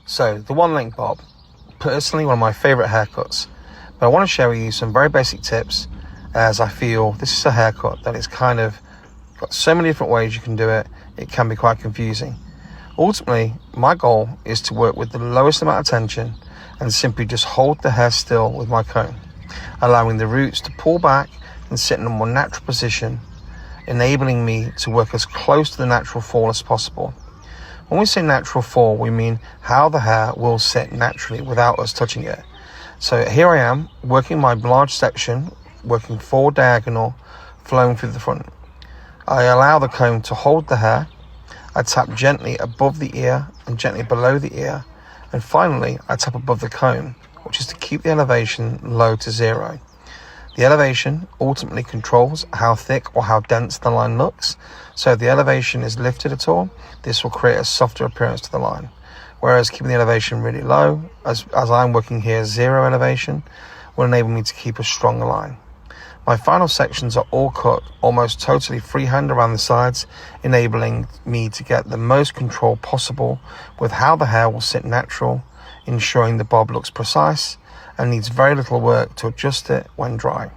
So the one length bob, personally one of my favorite haircuts, but I want to share with you some very basic tips, as I feel this is a haircut that is kind of got so many different ways you can do it. It can be quite confusing. Ultimately, my goal is to work with the lowest amount of tension and simply just hold the hair still with my comb, allowing the roots to pull back and sit in a more natural position, enabling me to work as close to the natural fall as possible. When we say natural fall, we mean how the hair will sit naturally without us touching it. So here I am, working my large section, working forward diagonal, flowing through the front. I allow the comb to hold the hair. I tap gently above the ear and gently below the ear. And finally, I tap above the comb, which is to keep the elevation low to 0. The elevation ultimately controls how thick or how dense the line looks. So if the elevation is lifted at all, this will create a softer appearance to the line. Whereas keeping the elevation really low, as I'm working here, 0 elevation, will enable me to keep a stronger line. My final sections are all cut almost totally freehand around the sides, enabling me to get the most control possible with how the hair will sit natural, ensuring the bob looks precise and needs very little work to adjust it when dry.